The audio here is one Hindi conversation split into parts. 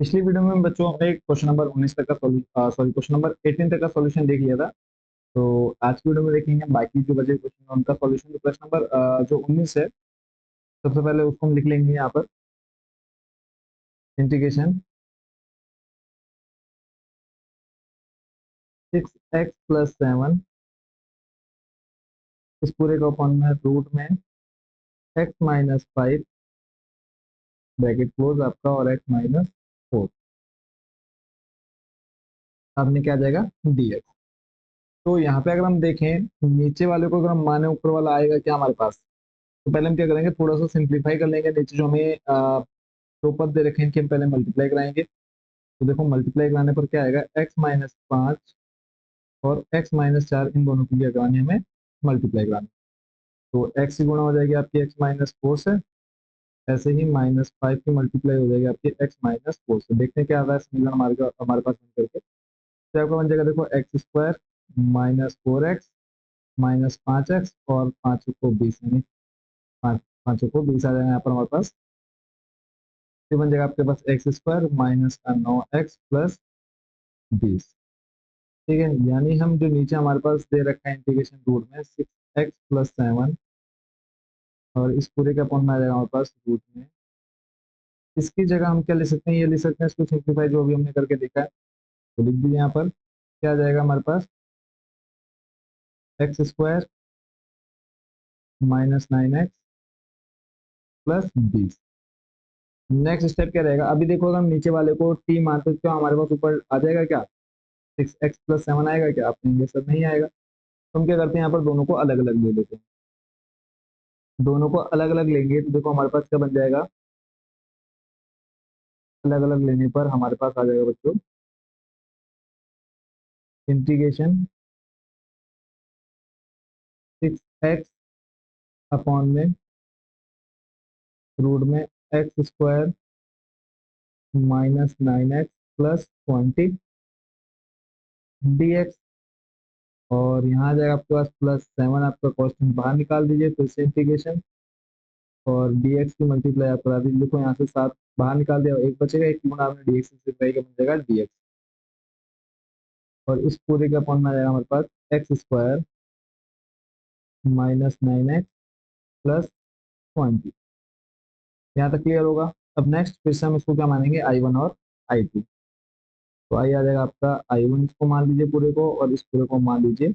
पिछली वीडियो में बच्चों हमने क्वेश्चन नंबर 19 तक का क्वेश्चन नंबर 18 तक का सॉल्यूशन देख लिया था। तो आज की वीडियो में देखेंगे हम बाकी जो बचे क्वेश्चन उनका सॉल्यूशन। तो प्रश्न नंबर जो 19 है, सबसे पहले उसको हम लिख लेंगे यहाँ पर। इंटीग्रेशन 6x+7 इस पूरे का अपॉन में रूट में x-5 ब्रैकेट क्लोज आपका और x-4 आपने क्या आ जाएगा dx। तो यहाँ पे अगर हम देखें नीचे वाले को अगर हम माने ऊपर वाला आएगा क्या हमारे पास। तो पहले हम क्या करेंगे, थोड़ा सा सिंप्लीफाई कर लेंगे। नीचे जो हमें दो पद दे रखे हैं इनके हम पहले मल्टीप्लाई कराएंगे। तो देखो मल्टीप्लाई कराने पर क्या आएगा, x-5 और x-4 इन दोनों की क्या करानी है हमें, मल्टीप्लाई करानी। तो x की गुणा हो जाएगी आपकी x-4 से, ऐसे ही -5 की मल्टीप्लाई हो जाएगी आपकी x-4 से। देखते हैं क्या आता है समीकरण हमारे पास बन करके। तो आपका बन जाएगा देखो x² -4x -5x और 5 को 20, यानी 5 को 20 आ जाएगा यहाँ पर हमारे पास। फिर बन जाएगा आपके पास x² -9x प्लस 20। ठीक है, यानी हम जो नीचे हमारे पास दे रखा है इंटीग्रेशन रूट में 6x+7 और इस पूरे का अपॉन में आ जाएगा हमारे पास रूट में। इसकी जगह हम क्या ले सकते हैं, ये ले सकते हैं इसको सिंप्लीफाई जो अभी हमने करके देखा है। तो लिख दीजिए यहाँ पर क्या आ जाएगा हमारे पास, x² -9x plus 20। Next step क्या रहेगा, अभी देखो अगर हम नीचे वाले को t मानते हैं तो हमारे पास ऊपर आ जाएगा क्या, 6x+7 आएगा क्या, आप कहेंगे सर नहीं आएगा। तो हम क्या करते हैं यहाँ पर दोनों को अलग अलग ले लेते हैं। दोनों को अलग अलग लेंगे तो देखो हमारे पास क्या बन जाएगा, अलग अलग लेने पर हमारे पास आ जाएगा बच्चों इंटीग्रेशन 6x अपॉन में रूट में x² -9x प्लस 20 dx। और यहाँ आ जाएगा आपके पास +7, आपका कॉन्स्टेंट बाहर निकाल दीजिए फिर से इंटीग्रेशन, और dx की मल्टीप्लाई आप करा दीजिए। देखो यहाँ से 7 बाहर निकाल दिया, एक बचेगा, एक गुणा आपने dx से बन जाएगा dx। और इस पूरे के अपॉन में आ जाएगा हमारे पास x² -9x प्लस 20। यहाँ तक क्लियर होगा। अब नेक्स्ट फिर से हम इसको क्या मानेंगे, I1 और I2। तो आई आ जाएगा आपका I1 इसको मान लीजिए पूरे को, और इस पूरे को मान लीजिए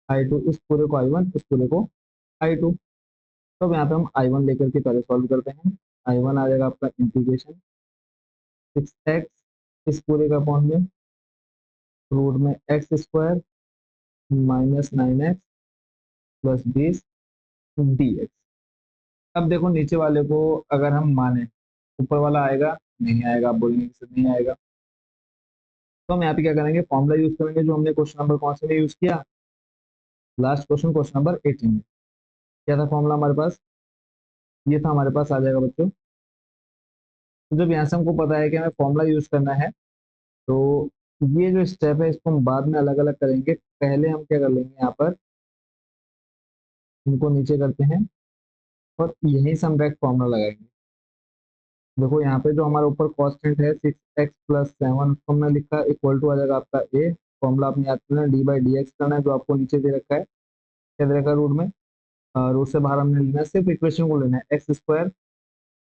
I2। इस पूरे को I1, इस पूरे को I2। तो अब यहाँ पे हम I1 लेकर के पहले सॉल्व करते हैं। I1 आ जाएगा आपका इंटीग्रेशन 6x इस पूरे का अपॉन में रूट में x² -9x प्लस 20 dx। अब देखो नीचे वाले को अगर हम माने, ऊपर वाला आएगा नहीं आएगा, आप बोलेंगे कि सर नहीं आएगा। तो हम यहाँ पे क्या करेंगे, फॉर्मूला यूज करेंगे जो हमने क्वेश्चन नंबर कौन से में यूज किया, लास्ट क्वेश्चन, क्वेश्चन नंबर 18 में। क्या था फॉर्मूला हमारे पास, ये था हमारे पास, आ जाएगा बच्चों। तो जब यहाँ से हमको पता है कि हमें फॉर्मूला यूज करना है, तो ये जो स्टेप है इसको हम बाद में अलग अलग करेंगे। पहले हम क्या कर लेंगे, यहाँ पर इनको नीचे करते हैं और यहीं से हम डायरेक्ट फॉर्मूला लगाएंगे। देखो यहाँ पे जो हमारे ऊपर कॉन्स्टेंट है 6x+7, उसको हमने लिखा इक्वल टू आ जाएगा आपका ए। फॉर्मूला आपने याद करना है, dy/dx करना है, जो आपको नीचे दे रखा है, क्या दे रखा है रूट में। रूट से बाहर हमने लेना है, सिर्फ इक्वेशन को लेना है, x²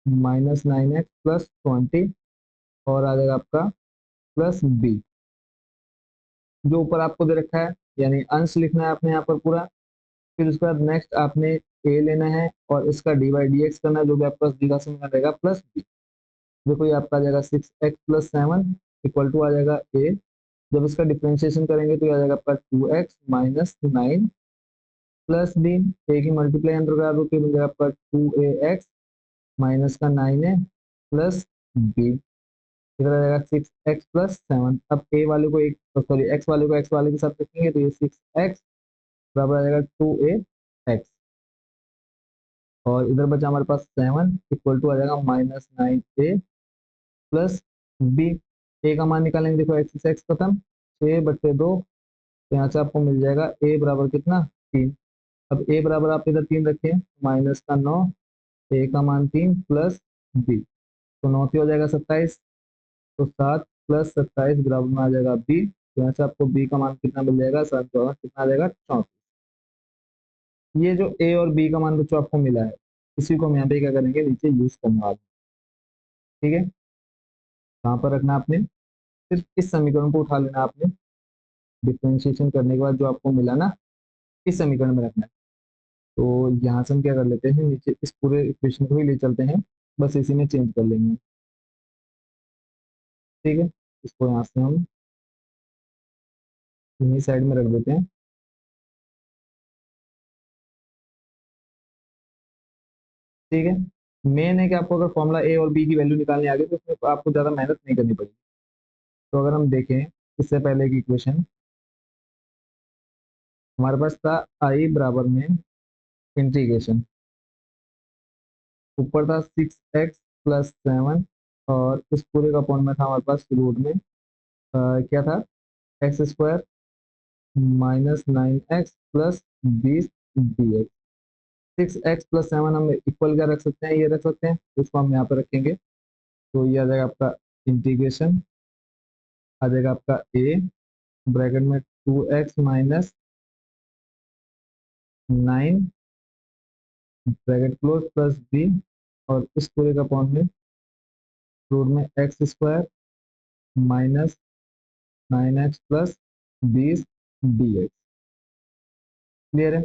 -9x प्लस 20 और आ जाएगा आपका प्लस बी, जो ऊपर आपको दे रखा है, यानी अंश लिखना है आपने यहाँ पर पूरा। फिर उसके बाद नेक्स्ट आपने ए लेना है और इसका dy/dx करना है, जो भी आपके पास बी का समीकरण रहेगा प्लस बी। देखो ये आपका आ जाएगा 6x+7 इक्वल टू आ जाएगा ए। जब इसका डिफरेंशिएशन करेंगे तो ये आ जाएगा आपका 2x -9 प्लस बी। ए की मल्टीप्लाई अंडर करा दो तो मिल जाएगा आपका 2ax माइनस का 9a प्लस बी। इधर आ जाएगा 6x+7। अब ए वाले को एक, सॉरी एक्स वाले को एक्स वाले के साथ रखेंगे तो ये 6x बराबर आ जाएगा 2ax। और इधर बचा हमारे पास 7 इक्वल टू आ जाएगा -9a प्लस बी। ए का मान निकालेंगे, देखो एक्स से एक्स खत्म, 6/2। तो यहाँ से आपको मिल जाएगा ए बराबर कितना, 3। अब ए बराबर आप इधर 3 रखिए, -9, ए का मान 3 प्लस बी, तो 9 हो जाएगा 27। तो 7 + 27 बराबर में आ जाएगा बी। तो यहाँ से आपको बी का मान कितना मिल जाएगा, 7 कितना आ जाएगा 34। ये जो ए और बी का मान बच्चों आपको मिला है, इसी को हम यहाँ पे क्या करेंगे, नीचे यूज करने वाले हैं। ठीक है, कहाँ पर रखना है आपने, सिर्फ इस समीकरण को उठा लेना आपने, डिफरेंशिएशन करने के बाद जो आपको मिला ना, इस समीकरण में रखना है। तो यहाँ से हम क्या कर लेते हैं, नीचे इस पूरे इक्वेशन को ही ले चलते हैं, बस इसी में चेंज कर लेंगे। ठीक है, इसको यहाँ से हम यही साइड में रख देते हैं। ठीक है, मेन है कि आपको अगर फॉर्मूला ए और बी की वैल्यू निकालनी आ गई तो उसमें आपको ज़्यादा मेहनत नहीं करनी पड़ेगी। तो अगर हम देखें इससे पहले की इक्वेशन, हमारे पास था आई बराबर में इंटीग्रेशन, ऊपर था 6x + 7, और इस पूरे का अपॉन में था हमारे पास रूट में क्या था, x² - 9x + 20 dx। 6x + 7 हम इक्वल क्या रख सकते हैं, ये रख सकते हैं, तो इसको हम यहाँ पे रखेंगे। तो ये आ जाएगा आपका इंटीग्रेशन, आ जाएगा आपका a ब्रैकेट में 2x - 9 bracket close plus b, और इस पूरे का अपॉन में रूट में x² - 9x + 20 dx। क्लियर है,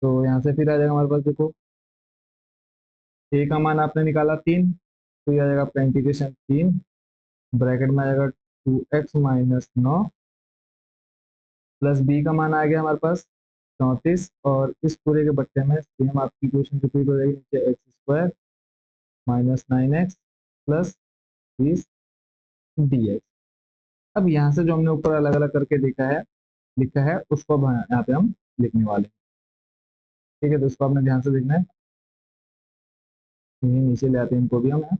तो यहाँ से फिर आ जाएगा हमारे पास, देखो a का मान आपने निकाला 3, तो ये आ जाएगा आपका इंटीग्रेशन 3, ब्रैकेट में आ जाएगा 2x - 9 प्लस b का मान आ गया हमारे पास 34, और इस पूरे के बट्टे में सेम आपकी इक्वेशन रिपीट हो जाएगी, नीचे x² - 9x + 20 dx। अब यहाँ से जो हमने ऊपर अलग अलग करके लिखा है उसको अब यहाँ पे हम लिखने वाले हैं। ठीक है, तो इसको आपने ध्यान से देखना है, इन्हें नीचे ले आते हैं इनको भी हम यहाँ।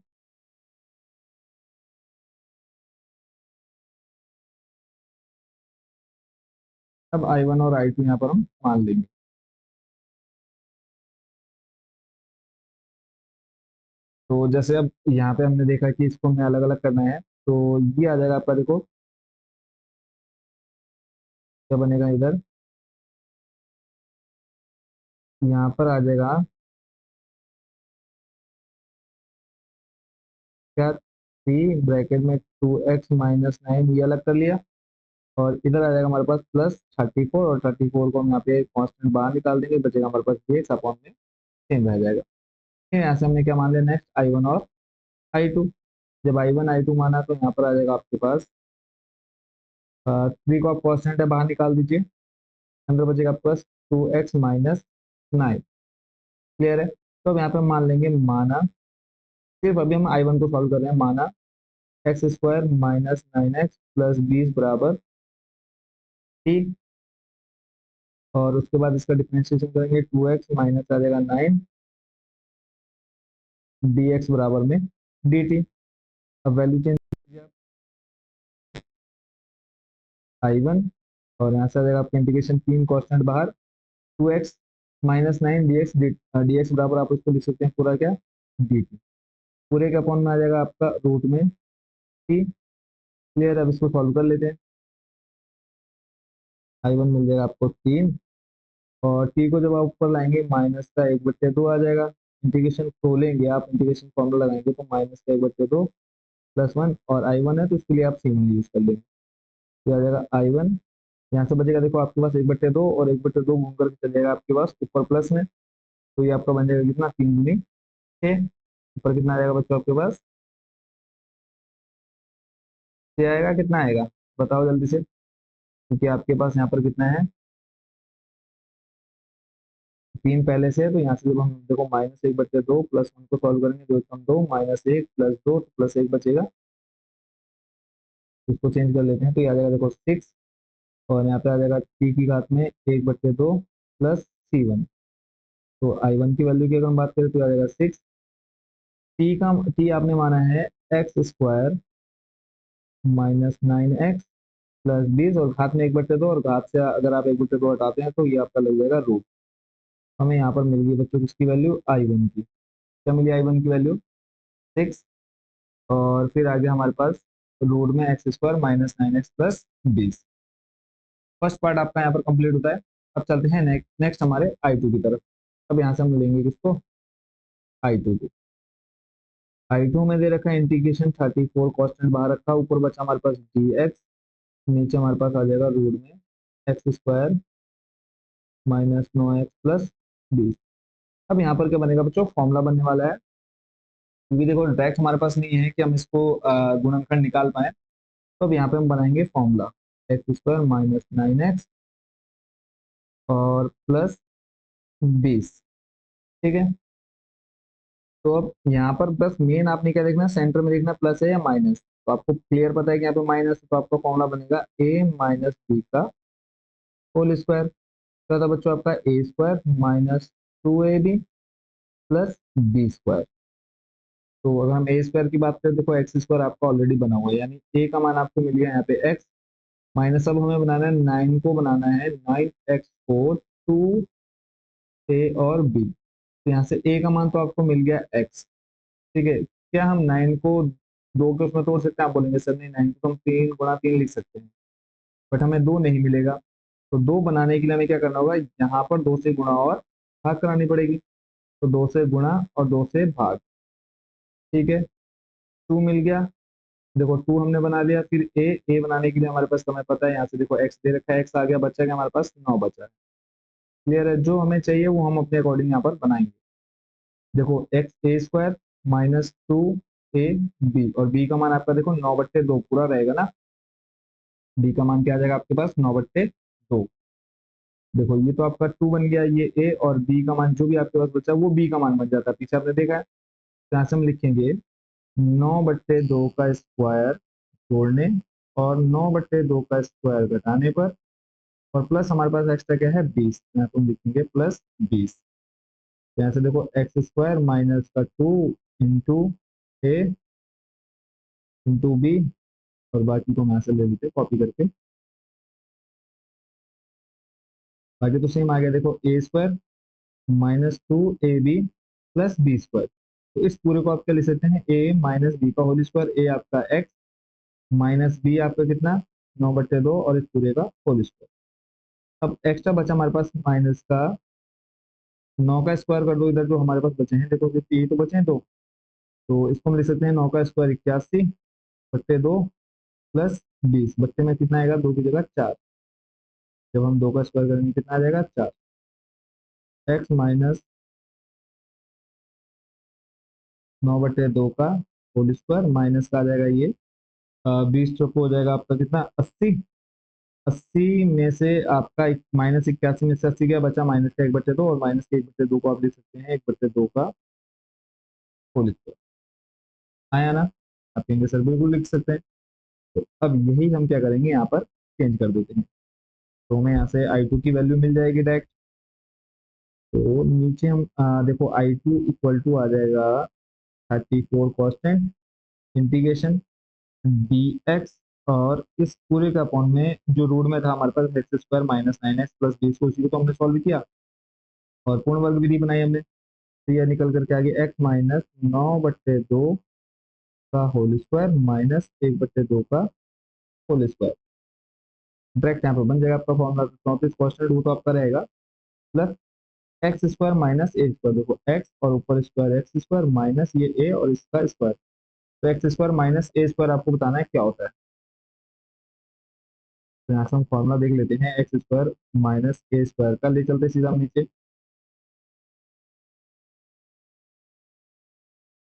अब I1 और I2 यहाँ पर हम मान लेंगे। तो जैसे अब यहाँ पे हमने देखा कि इसको हमें अलग अलग करना है, तो ये आ जाएगा आपका, देखो क्या बनेगा इधर, यहाँ पर आ जाएगा क्या, 3 ब्रैकेट में 2x - 9 ये अलग कर लिया, और इधर आ जाएगा हमारे पास +34, और 34 को हम यहाँ पे कांस्टेंट बाहर निकाल देंगे, बचेगा हमारे पास ये अपॉन में सेम रह जाएगा। फिर यहाँ से हमने क्या मान लिया, नेक्स्ट I1 और I2। जब I1 I2 माना तो यहाँ पर आ जाएगा आपके पास 3 को आप कांस्टेंट है बाहर निकाल दीजिए, अंदर बचेगा +2x - 9। क्लियर है, तो अब यहाँ पे हम मान लेंगे, माना, सिर्फ अभी हम I1 को सॉल्व कर रहे हैं, माना x² - 9x + 20 बराबर t, और उसके बाद इसका डिफरेंशिएशन करेंगे, 2x माइनस आ जाएगा 9 dx बराबर में dt। अब वैल्यू चेंज कीजिए आप, I1, और यहाँ से आ जाएगा आपका इंटीग्रेशन 3 कांस्टेंट बाहर, 2x - 9 dx बराबर आप इसको लिख सकते हैं पूरा क्या, dt। पूरे के अपॉन में आ जाएगा आपका रूट में t। क्लियर, अब इसको सॉल्व कर लेते हैं। I1 मिल जाएगा आपको 3, और t को जब आप ऊपर लाएंगे माइनस का 1/2 आ जाएगा। इंटीग्रेशन खोलेंगे आप, इंटीग्रेशन फॉर्मूला लगाएंगे तो माइनस का 1/2 +1, और I1 है तो इसके लिए आप सीमा यूज कर लेंगे, तो आ जाएगा I1, यहाँ से बचेगा, देखो आपके पास 1/2 और 1/2 घूम करके चलेगा आपके पास ऊपर प्लस में, तो ये आपका बन जाएगा कितना, 3 × 6। ऊपर कितना आ जाएगा बच्चों आपके पास, 6 आएगा, कितना आएगा बताओ जल्दी से, क्योंकि आपके पास यहाँ पर कितना है, 3 पहले से है, तो यहाँ से जब हम देखो -1/2 +1 को सॉल्व करेंगे, 2 कम 2 -1 +2 तो +1 बचेगा। इसको चेंज कर लेते हैं, तो ये आ जाएगा देखो 6, और यहाँ पे आ जाएगा t की घात में 1/2 + c1। तो I1 की वैल्यू की अगर हम बात करें तो आ जाएगा 6, t आपने माना है x² - 9x + 20, और घात में 1/2, और घात से अगर आप 1/2 हटाते हैं तो ये आपका लग जाएगा रूट। हमें यहाँ पर मिल गई बच्चों किसकी वैल्यू, I1 की। क्या मिली I1 की वैल्यू, 6, और फिर आ गया हमारे पास रूट में x square minus 9x plus 20। First part आपका यहाँ पर कंप्लीट होता है। अब चलते हैं नेक्स्ट हमारे I2 की तरफ। अब यहाँ से हम लेंगे किसको, I2 को। I2 में दे रखा है इंटीग्रेशन 34, कॉन्स्टेंट बाहर रखा, ऊपर बचा हमारे पास dx, नीचे हमारे पास आ जाएगा रूट में x square minus 9x plus 20। अब यहाँ पर क्या बनेगा बच्चों, फॉर्मूला बनने वाला है, क्योंकि देखो डायरेक्ट हमारे पास नहीं है कि हम इसको गुणनखंड निकाल पाए। तो अब यहाँ पे हम बनाएंगे formula, x square minus 9x और प्लस 20। ठीक है। तो अब यहाँ पर बस मेन आपने क्या देखना है, सेंटर में देखना प्लस है या माइनस। तो आपको क्लियर पता है कि यहाँ पे माइनस, तो आपका फॉर्मूला बनेगा a माइनस बी का होल स्क्वायर। क्या था बच्चों आपका, a square minus 2ab plus b square. तो अगर हम ए स्क्वायर की बात करें, देखो एक्स स्क्वायर आपका ऑलरेडी बना हुआ है, यानी ए का मान आपको मिल गया यहाँ पे एक्स, माइनस अब हमें बनाना है 9 को, बनाना है 9x को 2a और b। तो यहाँ से a का मान तो आपको मिल गया x। ठीक है। क्या हम 9 को 2 के उसमें तोड़ सकते हैं, आप बोलेंगे सर नहीं, 9 को हम 3 गुणा 3 लिख सकते हैं, बट हमें 2 नहीं मिलेगा। तो 2 बनाने के लिए हमें क्या करना होगा, यहाँ पर 2 से गुणा और भाग करानी पड़ेगी। तो 2 से गुणा और 2 से भाग। ठीक है। 2 मिल गया, देखो 2 हमने बना लिया। फिर ए बनाने के लिए हमारे पास हमें पता है, यहाँ से देखो एक्स दे रखा है, एक्स आ गया, बचा गया हमारे पास 9 बचा है। क्लियर है, जो हमें चाहिए वो हम अपने अकॉर्डिंग यहाँ पर बनाएंगे। देखो एक्स ए स्क्वायर माइनस 2ab, और बी का मान आपका देखो 9/2 पूरा रहेगा ना। बी का मान क्या आ जाएगा आपके पास, 9/2। देखो ये तो आपका 2 बन गया, ये ए, और बी का मान जो भी आपके पास बचा वो बी का मान बन जाता है, पीछे आपने देखा है। तो यहाँ से हम लिखेंगे 9/2 का स्क्वायर जोड़ने और 9/2 का स्क्वायर घटाने पर, और प्लस हमारे पास एक्स्ट्रा क्या है 20, यहाँ पे हम लिखेंगे प्लस 20। यहाँ से देखो एक्स स्क्वायर माइनस का 2 इंटू ए इंटू बी, और बाकी को हम यहाँ से ले लेते कॉपी करके। बाकी तो सेम आ गया, देखो a square minus 2ab plus b square. तो इस पूरे को आप क्या लिख सकते हैं, ए माइनस बी का होल स्क्वायर, ए आपका एक्स माइनस बी आपका कितना 9/2, और इस पूरे का होल स्क्वायर। अब एक्स्ट्रा बचा हमारे पास माइनस का 9 का स्क्वायर कर दो, इधर जो हमारे पास बचे हैं देखो, कितने ये तो बचे हैं दो। तो इसको हम लिख सकते हैं 9 का स्क्वायर 81/2 प्लस 20, बच्चे में कितना आएगा, 2 की जगह 4। जब हम 2 का स्क्वायर करेंगे कितना आ जाएगा 4। एक्स माइनस 9/2 का होल स्क्वायर माइनस का आ जाएगा ये 20 चौको हो जाएगा आपका कितना 80। 80 में से आपका माइनस 81 में से 80 क्या बचा, माइनस का 1/2, और माइनस के 1/2 को आप लिख सकते हैं 1/2 का होल स्क्वायर। आया ना, आप कहेंगे सर बिल्कुल लिख सकते हैं। तो अब यही हम क्या करेंगे, यहाँ पर चेंज कर देते हैं। तो हमें यहाँ से I2 की वैल्यू मिल जाएगी डायरेक्ट। तो नीचे हम देखो I2 इक्वल टू आ जाएगा 34 कॉन्स्टेंट इंटीग्रेशन dx, और इस पूरे का अपॉन में जो रूट में था हमारे पास x square minus 9x plus 20 को, उसी को तो हमने सॉल्व किया और पूर्ण वर्ग विधि बनाई हमने। तो यह निकल करके आ गया एक्स माइनस 9/2 का होल स्क्वायर माइनस 1/2 का होल स्क्वायर। डायरेक्ट यहाँ पर बन जाएगा आपका फॉर्मूला, 34 कॉन्स्टेंट वो तो आपका रहेगा, प्लस एक्स स्क्वायर माइनस ए स्क्वायर, देखो एक्स और ऊपर स्क्वायर एक्स स्क्वायर माइनस ये ए और इसका स्क्वायर। तो एक्स स्क्वायर माइनस ए स्क्वायर आपको बताना है क्या होता है। तो यहाँ से हम फॉर्मूला देख लेते हैं, एक्स स्क्वायर माइनस ए स्क्वायर का ले चलते सीधा हम नीचे।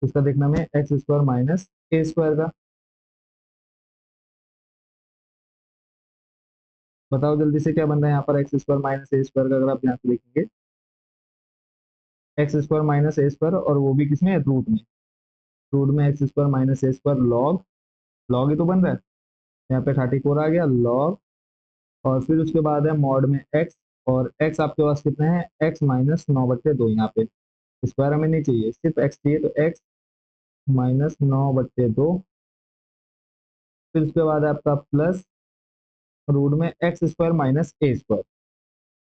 इसका देखना हमें एक्स स्क्वायर माइनस ए स्क्वायर का। बताओ जल्दी से क्या बन रहा है यहाँ पर, एक्स स्क्वायर माइनस ए स्क्वायर का अगर आप यहाँ से देखेंगे, एक्स स्क्वायर माइनस ए स्क्वायर, और वो भी किसमें, रूट में। रूट में एक्स स्क्वायर माइनस ए स्क्वायर लॉग, लॉग ही तो बन रहा है। यहाँ पे 34 आ गया लॉग, और फिर उसके बाद है मॉड में एक्स, और एक्स आपके पास कितना है, एक्स माइनस 9/2। यहाँ पे स्क्वायर हमें नहीं चाहिए, सिर्फ एक्स चाहिए, तो एक्स माइनस 9/2। फिर उसके बाद है आपका प्लस रूट में एक्स स्क्वायर माइनस ए स्क्वायर।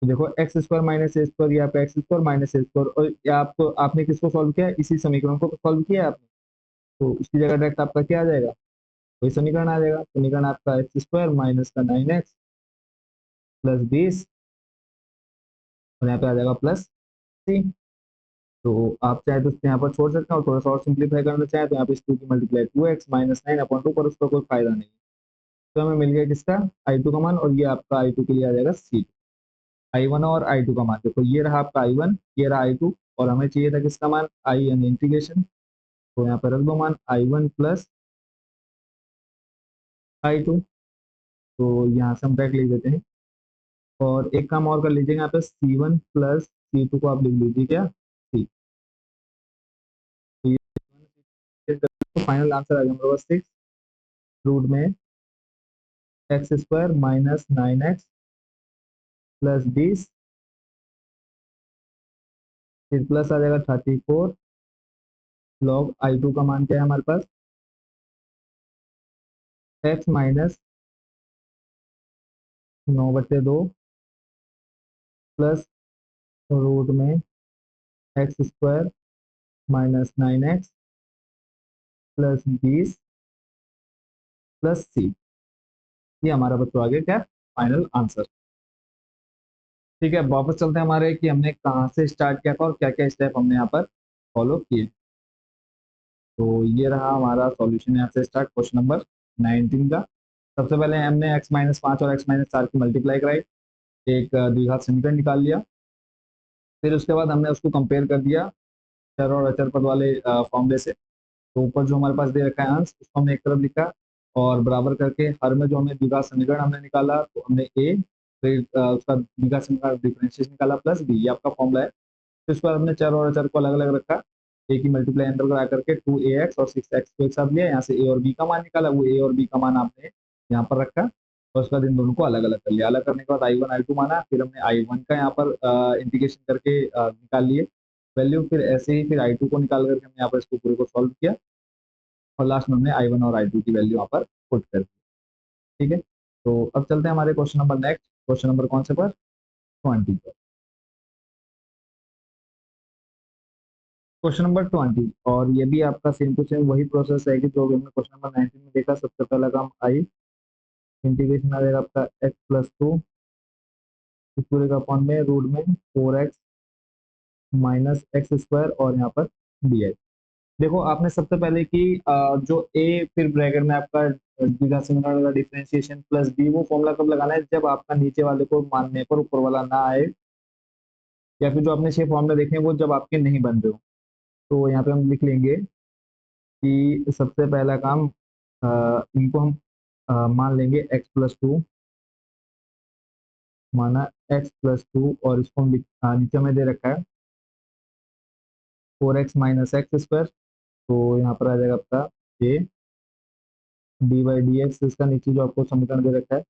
तो देखो एक्स स्क्वायर माइनस ए स्क्वायर, या पे एक्स स्क्वायर माइनस ए स्क्वायर, और या आपको आपने किसको सॉल्व किया है, इसी समीकरण को सॉल्व किया है आपने। तो इसकी जगह डायरेक्ट आपका क्या आ जाएगा, वही समीकरण आ जाएगा। समीकरण आपका एक्स स्क्वायर माइनस का 9x प्लस 20 और यहाँ पे आ जाएगा प्लस सी। तो आप चाहे तो यहाँ पर छोड़ सकते हैं और थोड़ा सा और सिंप्लीफाई करना चाहे तो यहाँ पे इस 2 की मल्टीप्लाई 2x माइनस 9/2 पर उसका कोई फायदा नहीं। तो हमें मिल गया किसका I2 का मान, और ये आपका I2 के लिए आ जाएगा सी। I1 और I2 का मान देखो, ये रहा आपका I1, ये रहा I2, और हमें चाहिए था किसका मान, I यानी इंटीग्रेशन। तो यहाँ पर रख दो मान I1 प्लस I2। तो यहाँ से हम ब्रैकेट लिख देते हैं, और एक काम और कर लीजिएगा, यहाँ पे C1 प्लस C2 को आप लिख लीजिए क्या, सी। तो फाइनल आंसर आ गया हमारे पास 6 रूट में x square minus 9x plus 20, फिर प्लस आ जाएगा 34 लॉग I2 का मान क्या है हमारे पास, x माइनस 9/2 प्लस रूट में x square minus 9x plus 20 plus c. ये हमारा बच्चों आ गया क्या, फाइनल आंसर। ठीक है, अब वापस चलते हैं हमारे कि हमने कहाँ से स्टार्ट किया था और क्या क्या स्टेप हमने यहाँ पर फॉलो किए। तो ये रहा हमारा सॉल्यूशन यहाँ से स्टार्ट, क्वेश्चन नंबर 19 का। सबसे पहले हमने x-5 और x-4 की मल्टीप्लाई कराई, एक द्विघात समीकरण निकाल लिया। फिर उसके बाद हमने उसको कंपेयर कर दिया चर और अचर पद वाले फॉर्मूले से। तो ऊपर जो हमारे पास दे रखा है अंश, उसको हमने एक तरफ लिखा, और बराबर करके हर में जो हमने द्विघात समीकरण हमने निकाला, तो हमने ए, फिर उसका द्विघात समीकरण डिफरेंशिएशन निकाला प्लस बी, ये आपका फॉर्मूला है। फिर उसके बाद हमने चर और अचर को अलग अलग रखा, ए की मल्टीप्लाई अंदर करा करके 2ax और 6x को एक साथ लिया, यहाँ से ए और बी का मान निकाला, वो ए और बी का मान आपने यहाँ पर रखा, और उसके बाद इन दोनों को अलग अलग कर लिया। अलग करने के बाद I1 I2 माना, फिर हमने I1 का यहाँ पर इंटीग्रेशन करके निकाल लिए वैल्यू, फिर ऐसे ही फिर I2 को निकाल करके हमने यहाँ पर इसको पूरे को सॉल्व किया, और लास्ट में हमने I1 और I2 की वैल्यू यहाँ पर पुट कर दी। ठीक है, तो अब चलते हैं हमारे question number next, question number कौन से पर, 20 पर। क्वेश्चन नंबर 20, और ये भी आपका सेम टू सेम वही प्रोसेस है कि जो हमने क्वेश्चन नंबर 19 में देखा। सबसे पहला काम आई, इंटीग्रेशन आ जाएगा आपका x+2 इस पूरे का अपॉन में रूट में 4x माइनस एक्स स्क्वायर और यहाँ पर dx। देखो आपने सबसे पहले कि जो a फिर ब्रैकेट में आपका द्विघात समीकरण का डिफरेंशिएशन प्लस b, वो फॉर्मूला कब लगाना है, जब आपका नीचे वाले को मानने पर ऊपर वाला ना आए, या फिर जो आपने 6 फॉर्मूला देखे हैं वो जब आपके नहीं बन रहे हो। तो यहाँ पे हम लिख लेंगे कि सबसे पहला काम, इनको हम मान लेंगे x+2, माना x+2, और इसको हम नीचे में दे रखा है 4x माइनस एक्स स्क्वायर। तो यहाँ पर आ जाएगा आपका a dy/dx, इसका नीचे जो आपको समीकरण दे रखा है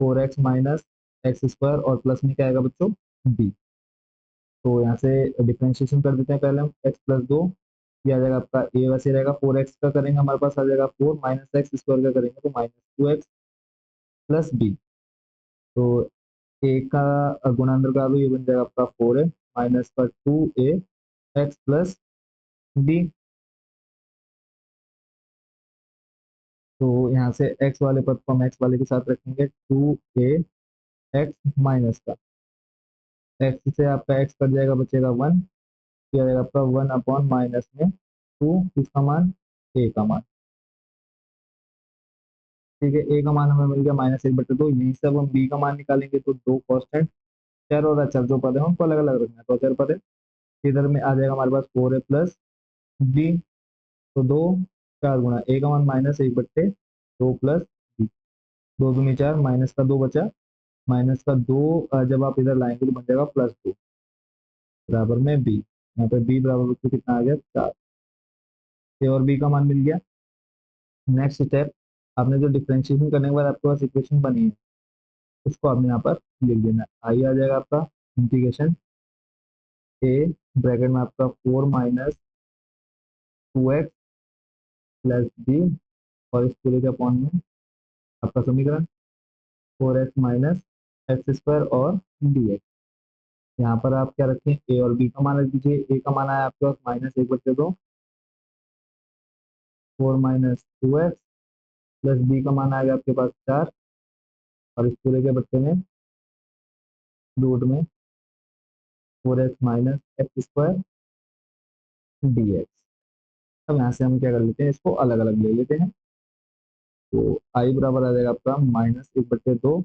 4x माइनस एक्स स्क्वायर, और प्लस में क्या आएगा बच्चों, b। तो यहाँ से डिफ्रेंशिएशन कर देते हैं पहले हम, x+2, ये आ जाएगा आपका a, वैसे रहेगा 4x का करेंगे हमारे पास आ जाएगा 4, माइनस एक्स स्क्वायर का करेंगे तो -2x प्लस b। तो a का गुणा अंदर का दो, ये बन जाएगा आपका 4a माइनस का 2a एक्स प्लस b। तो यहाँ से x वाले पद को हम x वाले के साथ रखेंगे 2a एक्स माइनस का, x से आपका x कट जाएगा, बचेगा 1, ये आ जाएगा आपका 1 अपॉन माइनस में 2 इसका मान, a का मान। ठीक है, a का मान हमें मिल गया -1/2, यहीं से अब हम b का मान निकालेंगे, तो दो कांस्टेंट चर और अचर जो पद है उनको अलग अलग रखना है, तो अचर पद है, इधर में आ जाएगा हमारे पास 4a प्लस b। तो 2 4 गुणा a का मान -1/2 प्लस b, 2 दूनी 4, माइनस का 2 बचा, माइनस का 2 जब आप इधर लाएंगे तो बन जाएगा +2 बराबर में b। यहाँ पे b बराबर में कितना आ गया, 4। ए और b का मान मिल गया। नेक्स्ट स्टेप, आपने जो डिफरेंशिएशन करने के बाद आपके पास इक्वेशन बनी है, उसको आपने यहाँ पर लिख देना है। आई आ जाएगा आपका इंटीग्रेशन ए, ब्रैकेट में आपका 4 माइनस 2x प्लस b, और इस पूरे के अपॉन में आपका समीकरण 4x माइनस एक्स स्क्वायर और dx। यहाँ पर आप क्या रखें, ए और बी का मान रख दीजिए। ए का मान आया आपके पास -1/2, 4 माइनस 2x प्लस बी का मान आ गया आपके पास 4, और इस पूरे के बच्चे में रूट में 4x minus x square D x. अब यहाँ से हम क्या कर लेते हैं, इसको अलग अलग ले लेते हैं। तो आई बराबर आ जाएगा आपका -1/2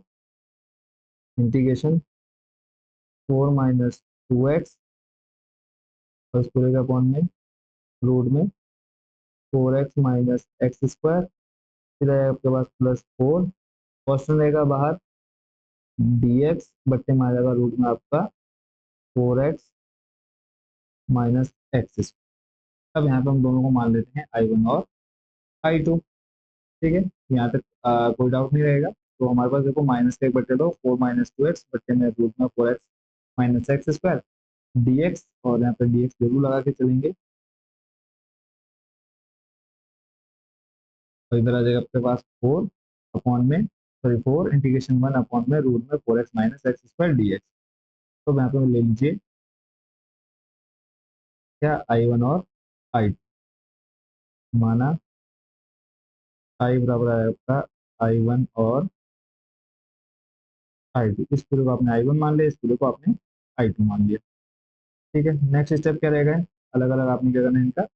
इंटीग्रेशन 4 - 2x, और इस पूरे का अपॉन में रूट में 4x माइनस एक्स स्क्वायर, फिर आएगा आपके पास +4, क्वेश्चन रहेगा बाहर dx बट्टे में आ जाएगा रूट में आपका 4x माइनस एक्स। अब यहाँ पे हम दोनों को मान लेते हैं I1 और I2। ठीक है, यहाँ तक कोई डाउट नहीं रहेगा। तो हमारे पास देखो -1/2 4 - 2x बट्टे में रूट में 4x minus x square dx, और यहाँ पे dx जरूर लगा के चलेंगे। तो इधर आ जाएगा आपके पास 4 इंटीग्रेशन 1 में रूट में 4x minus x square dx। तो यहाँ पे ले लीजिए क्या I1 और I2, माना I बराबर है आपका I1 और I2। इस पूरे को आपने I1 मान लिया, इस पूरे को आपने I2 मान लिया। ठीक है, नेक्स्ट स्टेप क्या रहेगा, अलग अलग आपने क्या करना है इनका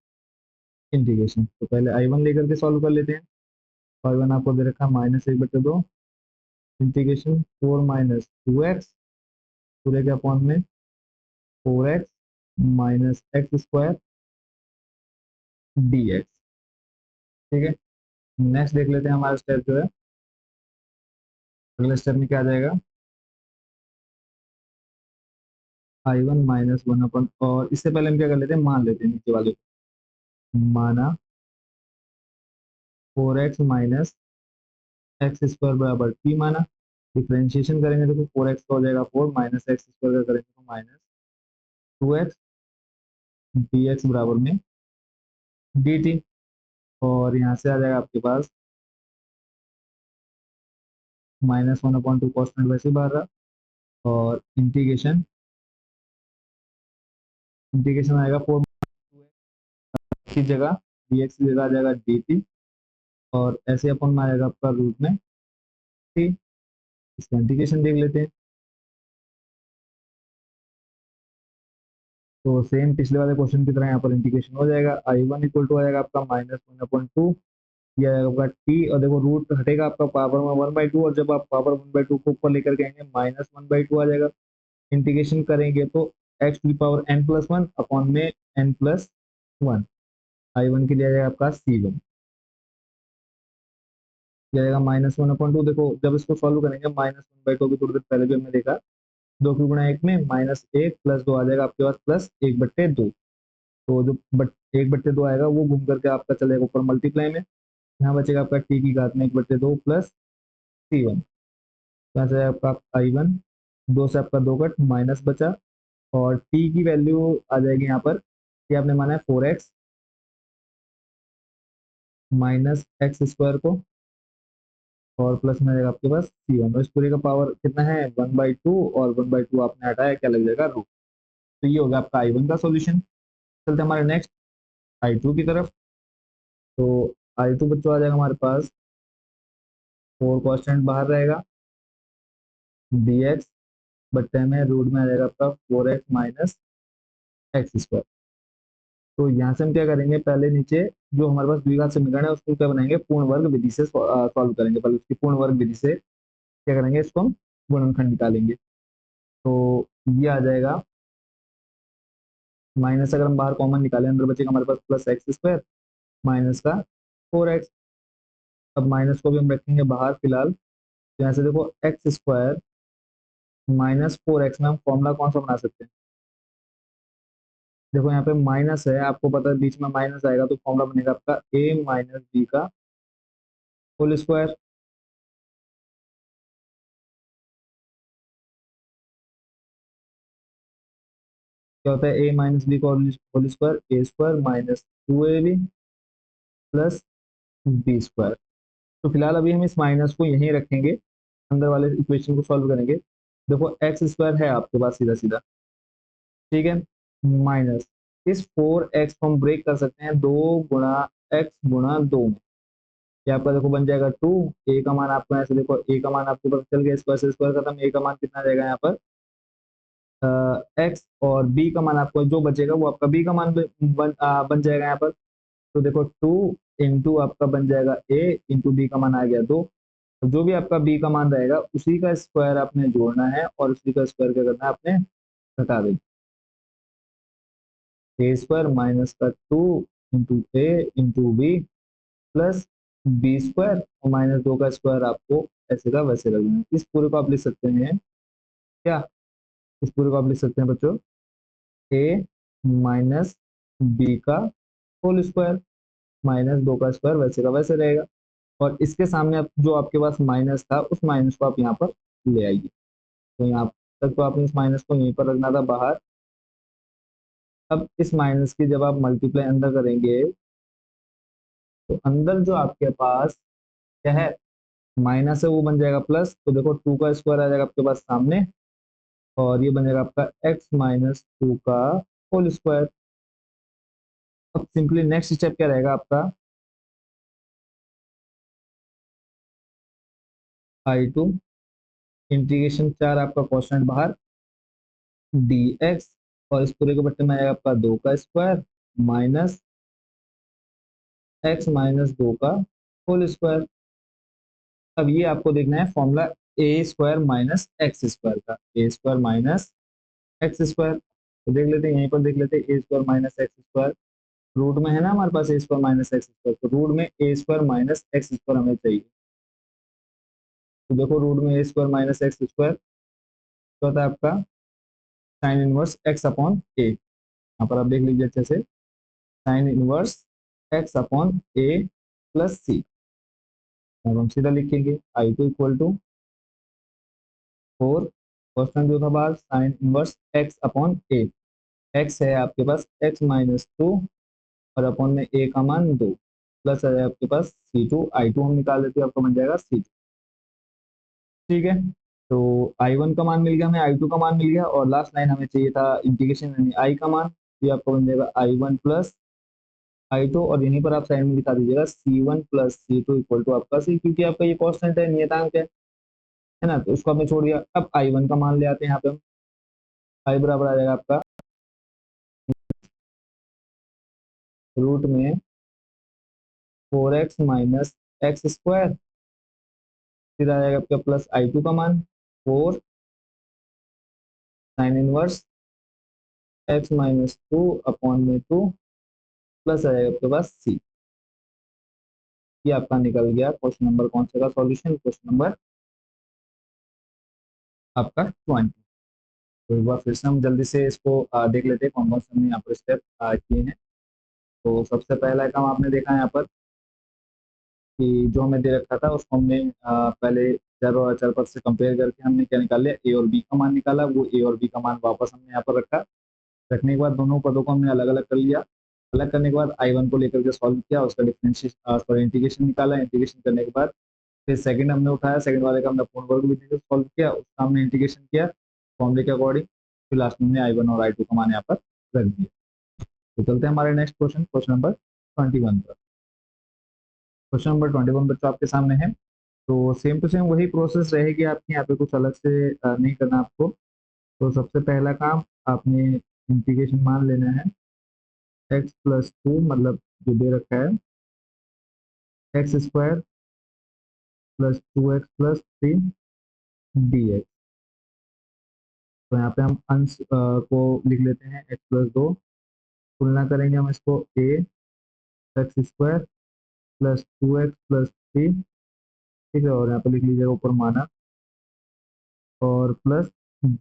इंटीग्रेशन। तो पहले I1 लेकर के सॉल्व कर लेते हैं। I1 आपको दे रखा है -1/2 इंटीग्रेशन 4 - 2x पूरे के अपॉन में 4x minus x square dx। ठीक है, नेक्स्ट देख लेते हैं हमारा स्टेप जो है। अगले स्टेप में क्या आ जाएगा, I1 -1 और इससे पहले हम क्या कर लेते हैं, मान लेते हैं नीचे वाले को। माना 4x माइनस एक्स स्क्वायर बराबर t माना। डिफ्रेंशिएशन करेंगे तो 4x का हो जाएगा 4, माइनस एक्स स्क्वायर का करेंगे तो -2x dx बराबर में dt। और यहाँ से आ जाएगा आपके पास -1/2 कॉन्स्टेंट वैसे ही बाहर रहा, और इंटीग्रेशन इंटीग्रेशन आएगा 4 की जगह dx की जगह आ जाएगा dt, और ऐसे अपन में आ जाएगा आपका रूट में t। इसका इंटीग्रेशन देख लेते हैं। तो सेम पिछले वाले क्वेश्चन की तरह यहाँ पर इंटीग्रेशन हो जाएगा। I1 इक्वल टू आ जाएगा आपका -1/2, ये आएगा आपका t, और देखो रूट हटेगा आपका पावर में 1/2, और जब आप पावर 1/2 को ऊपर लेकर के आएंगे -1/2 आ जाएगा। इंटीग्रेशन करेंगे तो x⁻n+1 अपॉन में n+1। I1 के लिए आ जाएगा आपका C1, ये आएगा -1/2। देखो जब इसको सॉल्व करेंगे -1/2 की थोड़ी देर पहले भी हमने देखा, 2 की गुणा 1 में -1 + 2 आ जाएगा आपके पास +1/2। तो जो 1/2 आएगा वो घूम करके आपका चलेगा ऊपर मल्टीप्लाई में, यहाँ बचेगा आपका t की घात में 1/2 प्लस C1। यहाँ से आपका I1 2 से आपका 2 कट माइनस बचा, और t की वैल्यू आ जाएगी यहाँ पर, ये आपने माना है 4x माइनस एक्स स्क्वायर को, और प्लस में आ जाएगा आपके पास C1, और इस पूरे का पावर कितना है 1/2, और 1/2 आपने हटाया क्या लग जाएगा रूट। तो ये होगा आपका I1 का सॉल्यूशन। चलते हमारे नेक्स्ट I2 की तरफ। तो I2 बच्चों आ जाएगा हमारे पास 4 कॉन्स्टेंट बाहर रहेगा dx बट्टे में रूट में आ जाएगा आपका 4x माइनस एक्स स्क्वायर। तो यहाँ से हम क्या करेंगे, पहले नीचे जो हमारे पास द्विघात समीकरण है उसको क्या बनाएंगे, पूर्ण वर्ग विधि से सॉल्व करेंगे। पहले उसकी पूर्ण वर्ग विधि से क्या करेंगे, इसको हम गुणनखंड निकालेंगे। तो ये आ जाएगा माइनस, अगर हम बाहर कॉमन निकालें अंदर बचेगा हमारे पास +x² माइनस का 4x। अब माइनस को भी हम रखेंगे बाहर फिलहाल, तो यहाँ से देखो x² -4x में हम फॉर्मूला कौन सा बना सकते हैं। देखो यहाँ पे माइनस है, आपको पता है बीच में माइनस आएगा तो फॉर्मूला बनेगा आपका a माइनस बी का होल स्क्वायर। क्या होता है a माइनस बी का whole square, a square minus 2ab plus b square. तो फिलहाल अभी हम इस माइनस को यहीं रखेंगे, अंदर वाले इक्वेशन को सॉल्व करेंगे। देखो x² है आपके पास सीधा सीधा, ठीक है, माइनस इस 4x को हम ब्रेक कर सकते हैं 2 गुणा x गुणा 2 में। ये आपका देखो बन जाएगा 2। ए का मान आपको ऐसे देखो, ए का मान आपको पता चल गया, स्क्वायर से स्क्वायर खत्म, ए का मान कितना रहेगा यहाँ पर एक्स, और बी का मान आपको जो बचेगा वो आपका बी का मान बन जाएगा यहाँ पर। तो देखो 2 इंटू आपका बन जाएगा ए इंटू बी का मान आ गया 2। तो जो भी आपका बी का मान रहेगा उसी का स्क्वायर आपने जोड़ना है, और उसी का स्क्वायर क्या करना है आपने, घटा देना। ए स्क्वायर माइनस का 2 into a into b plus b square और माइनस 2 का स्क्वायर आपको ऐसे का वैसे रख देना। इस पूरे को आप लिख सकते हैं क्या, इस पूरे को आप लिख सकते हैं बच्चों ए माइनस बी का होल स्क्वायर माइनस 2 का स्क्वायर वैसे का वैसे रहेगा। और इसके सामने जो आपके पास माइनस था उस माइनस को आप यहाँ पर ले आइए। तो यहाँ तक तो आपने इस माइनस को यहीं पर रखना था बाहर। अब इस माइनस की जब आप मल्टीप्लाई अंदर करेंगे तो अंदर जो आपके पास क्या है, माइनस है, वो बन जाएगा प्लस। तो देखो 2 का स्क्वायर आ जाएगा आपके पास सामने, और ये बन जाएगा आपका एक्स माइनस 2 का होल स्क्वायर। अब सिंपली नेक्स्ट स्टेप क्या रहेगा आपका, I2 इंटीग्रेशन 4 आपका क्वेश्चन बाहर डी एक्स, और इस पूरे के बट्टे में आएगा आपका 2 का स्क्वायर माइनस एक्स माइनस 2 का होल स्क्वायर। अब ये आपको देखना है formula a square minus x square का, a square minus x square. तो देख लेते हैं, यहीं पर देख लेते हैं, a square minus x square root में है ना हमारे पास, a square minus x square, तो रूट में a square minus x square हमें चाहिए। तो देखो रूट में a square minus x square तो होता है आपका sine inverse x upon a. यहाँ पर आप देख लीजिए अच्छे से, साइन इनवर्स एक्स अपॉन ए प्लस सी। अब हम सीधा लिखेंगे I2 इक्वल टू 4, क्वेश्चन जो था बाहर साइन इनवर्स एक्स अपॉन ए, एक्स है आपके पास एक्स माइनस 2, और अपॉन में ए का मान 2, प्लस आ जाएगा आपके पास C2, I2 हम निकाल देते हैं, आपको बन जाएगा C2। ठीक है, तो I1 का मान मिल गया हमें, I2 का मान मिल गया, और लास्ट लाइन हमें चाहिए था इंटीग्रेशन यानी I का मान। ये आपको बन जाएगा I1 प्लस I2, और यहीं पर आप साइड में लिखा दीजिएगा C1 plus C2 equal to आपका C, क्योंकि आपका ये कॉन्स्टेंट है, नियतांक है ना, तो उसको आपने छोड़ दिया। अब I1 का मान ले आते हैं यहाँ पे हम, I बराबर आ जाएगा आपका रूट में 4x माइनस एक्स स्क्वायर, फिर आ जाएगा आपका प्लस I2 का मान 4 sign inverse x minus 2 upon में 2, प्लस आ जाएगा आपके पास C। ये आपका निकल गया क्वेश्चन नंबर कौन सा का सॉल्यूशन, क्वेश्चन नंबर आपका 20। तो एक बार फिर से हम जल्दी से इसको देख लेते हैं कौन कौन से हमने यहाँ पर स्टेप किए हैं। तो सबसे पहला काम आपने देखा है यहाँ पर कि जो हमें दे रखा था उसको हमने पहले चर और अचर पद से कंपेयर करके हमने क्या निकाल लिया, ए और बी का मान निकाला। वो ए और बी का मान वापस हमने यहाँ पर रखा, रखने के बाद दोनों पदों को हमने अलग अलग कर लिया। अलग करने के बाद I1 को लेकर के सॉल्व किया, उसका डिफरेंशिएशन सॉरी इंटीग्रेशन निकाला। इंटीग्रेशन करने के बाद फिर सेकंड हमने उठाया, सेकंड वाले का हमने पूर्ण वर्ग विधि से सॉल्व किया, उसका हमने इंटीग्रेशन किया फॉर्मूले के अकॉर्डिंग। फिर लास्ट में हमने I1 और I2 का मान यहाँ पर रख दिया। तो चलते हैं हमारे नेक्स्ट क्वेश्चन, क्वेश्चन नंबर 21 पर। क्वेश्चन नंबर 21 बच्चों आपके सामने है। तो सेम टू सेम वही प्रोसेस रहेगी आपकी, यहाँ पे कुछ अलग से नहीं करना आपको। तो सबसे पहला काम आपने इंटीग्रेशन मान लेना है एक्स प्लस 2, मतलब जो दे रखा है x square plus 2x plus 3 dx। तो यहाँ पे हम अंश को लिख लेते हैं x प्लस 2, तुलना करेंगे हम इसको a x square plus 2x plus 3, ठीक है, और यहाँ पे लिख लीजिएगा ऊपर माना, और प्लस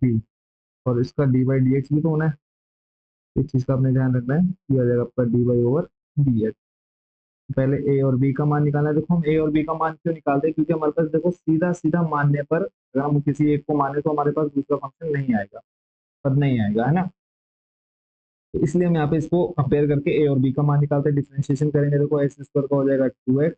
b, और इसका डी बाई डी एक्स भी तो होना है, इस चीज़ का आपने ध्यान रखना है। ये आ जाएगा आपका D by over D x. पहले ए और बी का मान निकालना है। देखो हम ए और बी का मान क्यों निकालते हैं, क्योंकि हमारे पास देखो सीधा सीधा मानने पर अगर हम किसी एक को माने तो हमारे पास दूसरा फंक्शन नहीं आएगा, पद नहीं आएगा, है ना। तो इसलिए हम यहाँ पे इसको कंपेयर करके ए और बी का मान निकालते हैं। डिफरेंशिएशन करेंगे, देखो एक्स स्क्वायर का हो जाएगा 2x,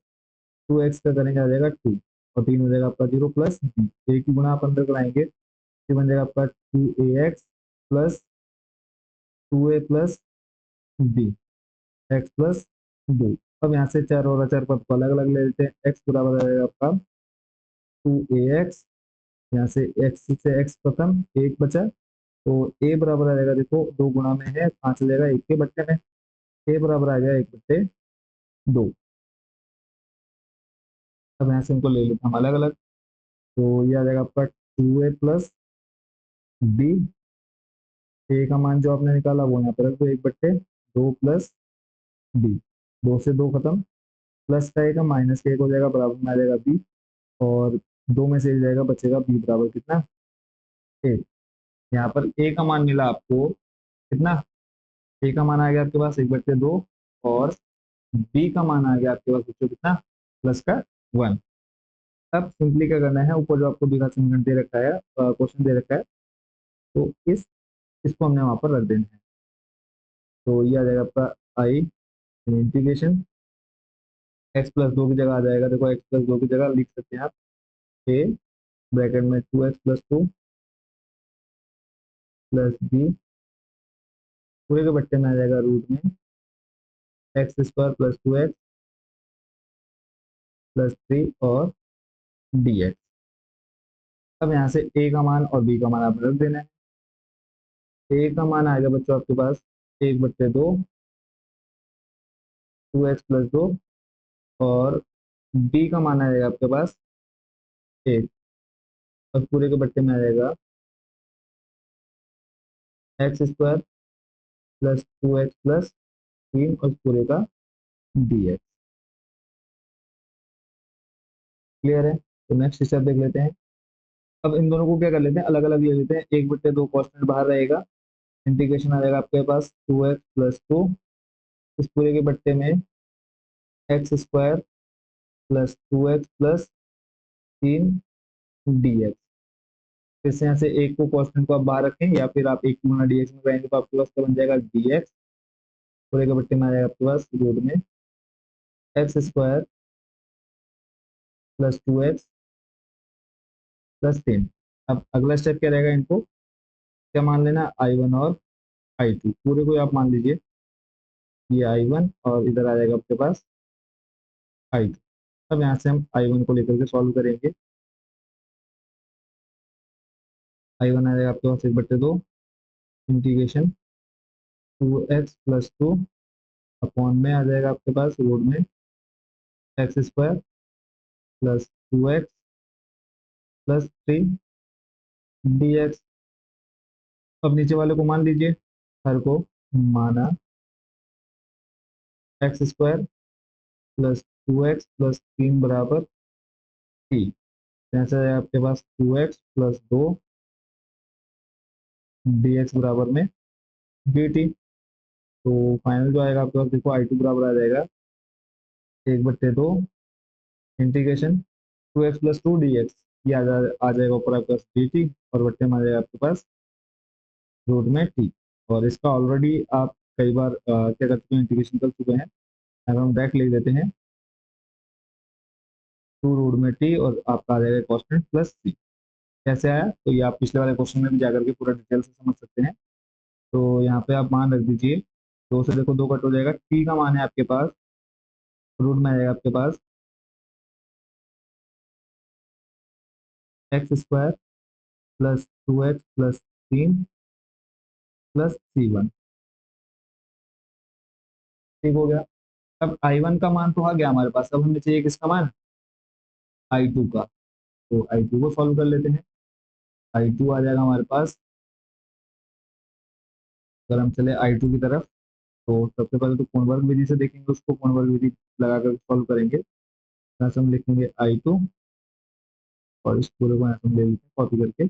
2x का करेंगे आ जाएगा 2, और 3 हो जाएगा आपका 0 प्लस बी, ए की गुणा आप अंदर कराएंगे, ये बन जाएगा आपका 2ax plus 2a plus b, x plus 2। अब यहाँ से चर और अचर पद को अलग अलग ले लेते हैं। एक्स बराबर रहेगा आपका 2ax, यहाँ से एक्स से एक्स खत्म, एक बचा, तो ए बराबर आ जाएगा, देखो दो गुणा में है, पांच चलेगा जाएगा एक के बट्टे में, ए बराबर आ गया 1/2। अब यहाँ से इनको ले लेते हैं हम अलग अलग, तो ये आ जाएगा आपका 2a प्लस बी, ए का मान जो आपने निकाला वो यहाँ पर रख दो, 1/2 प्लस बी, दो से दो खत्म, प्लस का एक माइनस का एक हो जाएगा, बराबर में आ जाएगा बी, और दो में से एक जाएगा, बचेगा बी बराबर कितना, एक। यहाँ पर ए का मान मिला आपको कितना, ए का मान आ गया आपके पास 1/2, और बी का मान आ गया आपके पास बच्चों कितना, प्लस का 1। अब सिंपली क्या करना है, ऊपर जो आपको बीघा समीकरण दे रखा है, क्वेश्चन दे रखा है, तो इसको हमने वहां पर रख देना है। तो ये आ जाएगा आपका आई इंटीग्रेशन, एक्स प्लस दो की जगह आ जाएगा, देखो एक्स प्लस दो की जगह लिख सकते हैं आप ए ब्रैकेट में 2x+2 प्लस बी, पूरे के बट्टे में आ जाएगा रूट में x² प्लस 2x प्लस 3 और dx। अब यहाँ से a का मान और b का मान आप रख देना है। a का मान आएगा बच्चों आपके पास 1/2, 2x+2, और b का मान आ जाएगा आपके पास 1, और पूरे के बट्टे में आ जाएगा x² प्लस 2x प्लस 3 और पूरे का dx। क्लियर है? तो नेक्स्ट स्टेप देख लेते हैं। अब इन दोनों को क्या कर लेते हैं, अलग अलग ले लेते हैं। 1/2 कॉन्स्टेंट बाहर रहेगा, इंटीग्रेशन आ जाएगा आपके पास 2x+2, इस पूरे के बट्टे में x² plus 2x plus 3 dx। फिर से यहाँ से एक को कॉन्स्टेंट को आप बाहर रखें, या फिर आप एक गुना dx में करेंगे तो आपके पास क्या बन जाएगा, dx, पूरे के बट्टे में आ जाएगा आपके पास रूट में x² प्लस 2x प्लस 3। अब अगला स्टेप क्या रहेगा, इनको क्या मान लेना, I1 और I2, पूरे को आप मान लीजिए, ये I1 और इधर आ जाएगा आपके पास I2। अब यहाँ से हम I1 को लेकर के सॉल्व करेंगे। I1 आ जाएगा आपके पास 1/2 इंटीग्रेशन 2x+2 अपॉन में आ जाएगा आपके पास रूट में x² plus 2x plus 3 dx। अब नीचे वाले को मान लीजिए, हर को माना x² प्लस 2x प्लस 3 बराबर t। जैसे है आपके पास 2x+2 dx बराबर में dt। तो फाइनल जो आएगा आपके पास, देखो I2 बराबर आ जाएगा 1/2 इंटीग्रेशन 2x+2 dx, ये आ जाएगा ऊपर आपके पास dt, और बट्टे में आ जाएगा आपके पास रूट में t। और इसका ऑलरेडी आप कई बार क्या कर चुके हैं, इंटीग्रेशन कर चुके हैं। अब हम डायरेक्ट लिख देते हैं 2 रूट में t, और आपका आ जाएगा कॉन्स्टेंट प्लस c। कैसे आया, तो ये आप पिछले वाले क्वेश्चन में भी जाकर के पूरा डिटेल से समझ सकते हैं। तो यहाँ पे आप मान रख दीजिए, दो से देखो दो कट हो जाएगा, t का मान है आपके पास, रूट में आएगा आपके पास x² plus 2x plus 3 plus c1। ठीक हो गया। अब I1 का मान तो आ गया हमारे पास, अब हमें चाहिए किसका मान, I2 का। तो I2 को सॉल्व कर लेते हैं। I2 आ जाएगा हमारे पास, अगर हम चले I2 की तरफ, तो सबसे पहले तो कोण वर्ग विधि से देखेंगे, उसको कोण वर्ग विधि लगा कर सॉल्व करेंगे। यहाँ से हम लिखेंगे I2, और इस पूरे को यहाँ से हम ले लेते हैं कॉपी करके।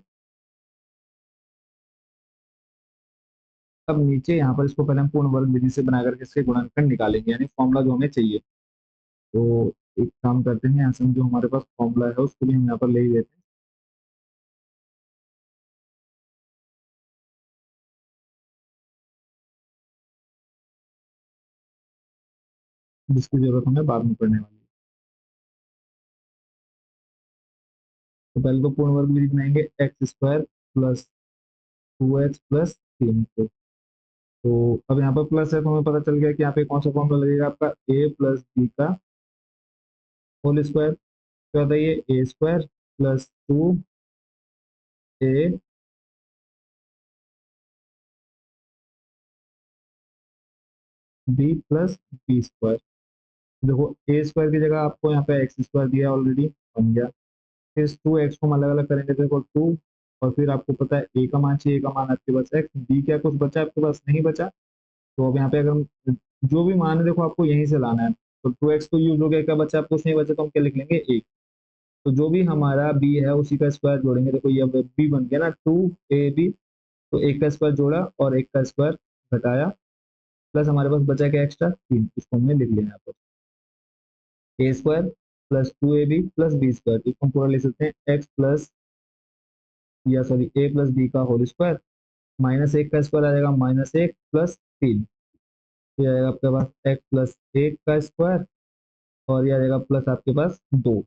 अब नीचे यहाँ पर इसको पहले हम पूर्ण वर्ग विधि से बना करके इसके गुणनखंड निकालेंगे, यानी फॉर्मूला जो हमें चाहिए। तो एक काम करते हैं, यहाँ से हम जो हमारे पास फॉर्मूला है उसको भी हम यहाँ पर ले ही लेते हैं, जिसकी जरूरत हमें बाद में पड़ने वाली है। तो पहले तो पूर्ण वर्ग विधि बनाएंगे, x² प्लस 2x प्लस 3, तो अब यहाँ पर प्लस है तो हमें पता चल गया कि यहाँ पे कौन सा फॉर्मूला लगेगा आपका ए प्लस बी का होल स्क्वायर। तो बताइए a square plus 2 a b plus b square. देखो ए स्क्वायर की जगह आपको यहाँ पे एक्स स्क्वायर दिया ऑलरेडी, बन गया। फिर 2x को हम अलग अलग करेंगे तो देखो 2, और फिर आपको पता है ए का मान चाहिए, ए का मान आपके पास एक्स, बी क्या कुछ बचा आपके पास, नहीं बचा। तो अब यहाँ पे अगर हम जो भी मान है देखो आपको यहीं से लाना है। तो 2x तो यूज हो गया, क्या बचा आपको, कुछ नहीं बचा, तो हम क्या लिख लेंगे एक। तो जो भी हमारा बी है उसी का स्क्वायर जोड़ेंगे। देखो ये अब बी बन गया ना, 2ab। तो एक का स्क्वायर जोड़ा और एक का स्क्वायर घटाया, प्लस हमारे पास बचा क्या एक्स्ट्रा 3, इसको हमने लिख लिया यहाँ पर। A square plus 2ab plus b square, इसको हम पूरा लिख सकते हैं एक्स प्लस, या सॉरी ए प्लस बी का होल स्क्वायर, माइनस एक का स्क्वायर आ जाएगा माइनस एक प्लस 3, ये आएगा आपके पास एक्स प्लस एक का स्क्वायर, और ये आ जाएगा प्लस आपके पास 2,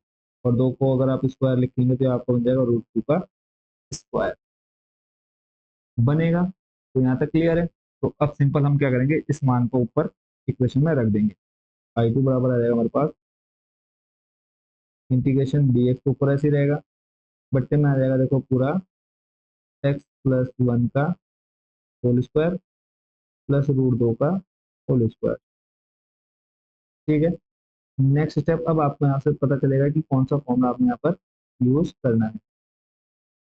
और 2 को अगर आप स्क्वायर लिखेंगे तो आपको बन जाएगा रूट 2 का स्क्वायर बनेगा। तो यहाँ तक क्लियर है। तो अब सिंपल हम क्या करेंगे, इस मान को ऊपर इक्वेशन में रख देंगे। आई टू बराबर आ जाएगा हमारे पास इंटीग्रेशन डी एक्स, ऊपर ऐसे ही रहेगा, बट्टे में आ जाएगा देखो पूरा एक्स प्लस 1 का होल स्क्वायर प्लस रूट 2 का होल स्क्वायर। ठीक है। नेक्स्ट स्टेप, अब आपको यहाँ से पता चलेगा कि कौन सा फॉर्मूला आपने यहाँ पर यूज करना है।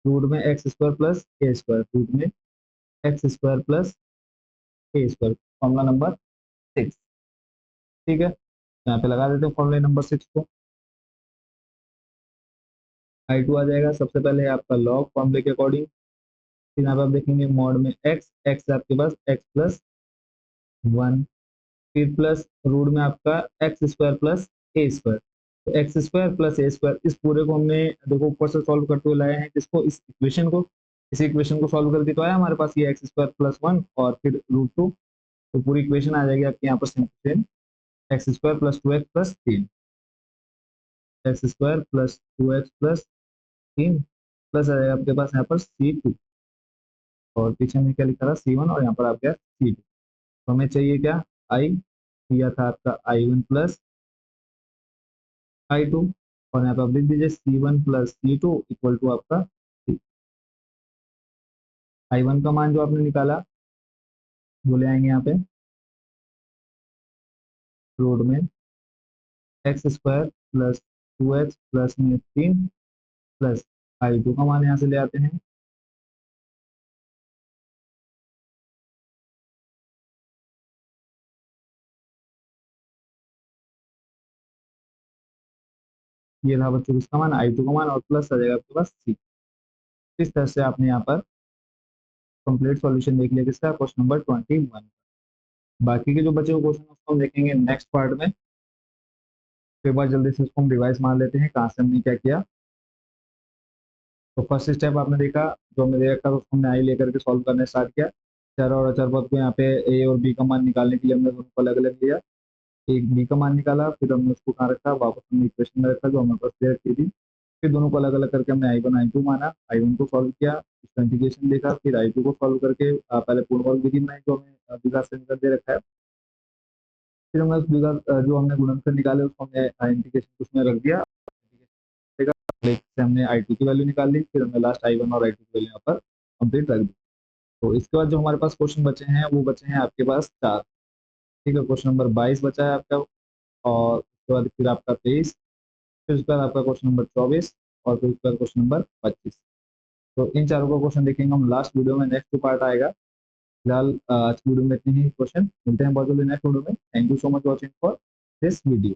रूट में एक्स स्क्वायर प्लस ए स्क्वायर, रूट में एक्स स्क्वायर प्लस ए स्क्वायर, फॉर्मूला नंबर 6। ठीक है, यहाँ पे लगा देते हैं फॉर्मूला नंबर 6 को। आई टू आ जाएगा, सबसे पहले है आपका लॉग फॉर्मूले के अकॉर्डिंग। फिर यहाँ पे आप देखेंगे मॉड में एक्स, एक्स आपके पास एक्स प्लस 1, फिर प्लस रूट में आपका एक्स स्क्वायर प्लस ए स्क्वायर। तो एक्स स्क्वायर प्लस ए स्क्वायर, इस पूरे को हमने देखो ऊपर से सॉल्व करते हुए लाए हैं, किसको, इस इक्वेशन को। इस इक्वेशन को सॉल्व करके तो आया हमारे पास ये एक्स स्क्वायर प्लस 1 और फिर रूट 2। तो पूरी इक्वेशन आ जाएगी आपके यहाँ पर same, x square plus 2x plus 3, x square plus 2x plus 3, plus आ जाएगा आपके पास यहाँ पर C2, और पीछे में क्या लिखा था C1, और यहाँ पर आ गया C2। तो हमें चाहिए क्या, आई, दिया था आपका I1 प्लस I2, और यहाँ पे आप लिख दीजिए C1 plus C2 equal to आपका I1 का मान जो आपने निकाला वो ले आएंगे यहाँ पे रूट में x square plus 2x plus में 3 प्लस I2 का मान यहाँ से ले आते हैं, ये था बच्चों इसका मान I2 का मान, और प्लस आ जाएगा आपके पास C। इस तरह से आपने यहाँ पर कंप्लीट सॉल्यूशन देख लिया किसका, क्वेश्चन नंबर 21। बाकी के जो बचे हुए क्वेश्चन उसको हम देखेंगे नेक्स्ट पार्ट में। तो एक बार जल्दी से उसको हम रिवाइज मार लेते हैं कहाँ से हमने क्या किया। तो फर्स्ट स्टेप आपने देखा, जो हमने दे रखा था उसको हमने आई लेकर के सॉल्व करने स्टार्ट किया। चर और अचर पद को यहाँ पे ए और बी का मान निकालने के लिए हमने दोनों को अलग अलग लिया। एक बी का मान निकाला, फिर हमने उसको कहाँ रखा, वापस हमने इक्वेशन में रखा जो हमारे पास क्लियर की थी। फिर दोनों को अलग अलग करके हमने आई वन आई टू माना, आई वन को सॉल्व किया, उसका इंटीग्रेशन देखा, फिर आई टू को सॉल्व करके पहले पूर्ण वर्ग विधि बनाई जो हमें द्विघात से निकल दे रखा है। फिर हमने उस द्विघात जो हमने गुणनफल निकाले उसको हमने इंटीग्रेशन उसमें रख दिया, से हमने आई टू की वैल्यू निकाल ली, फिर हमने लास्ट आई वन और आई टू की वैल्यू यहाँ पर कंप्लीट रख दी। तो इसके बाद जो हमारे पास क्वेश्चन बचे हैं वो बचे हैं आपके पास 4। ठीक है, क्वेश्चन नंबर 22 बचा है आपका, और उसके बाद फिर आपका 23, फिर उसके बाद आपका क्वेश्चन नंबर 24, और फिर उसके बाद क्वेश्चन नंबर 25। तो इन चारों का क्वेश्चन देखेंगे हम लास्ट वीडियो में, नेक्स्ट जो पार्ट आएगा। फिलहाल आज की वीडियो में इतने ही क्वेश्चन, मिलते हैं बहुत जल्दी नेक्स्ट वीडियो में। Thank you so much watching for this video.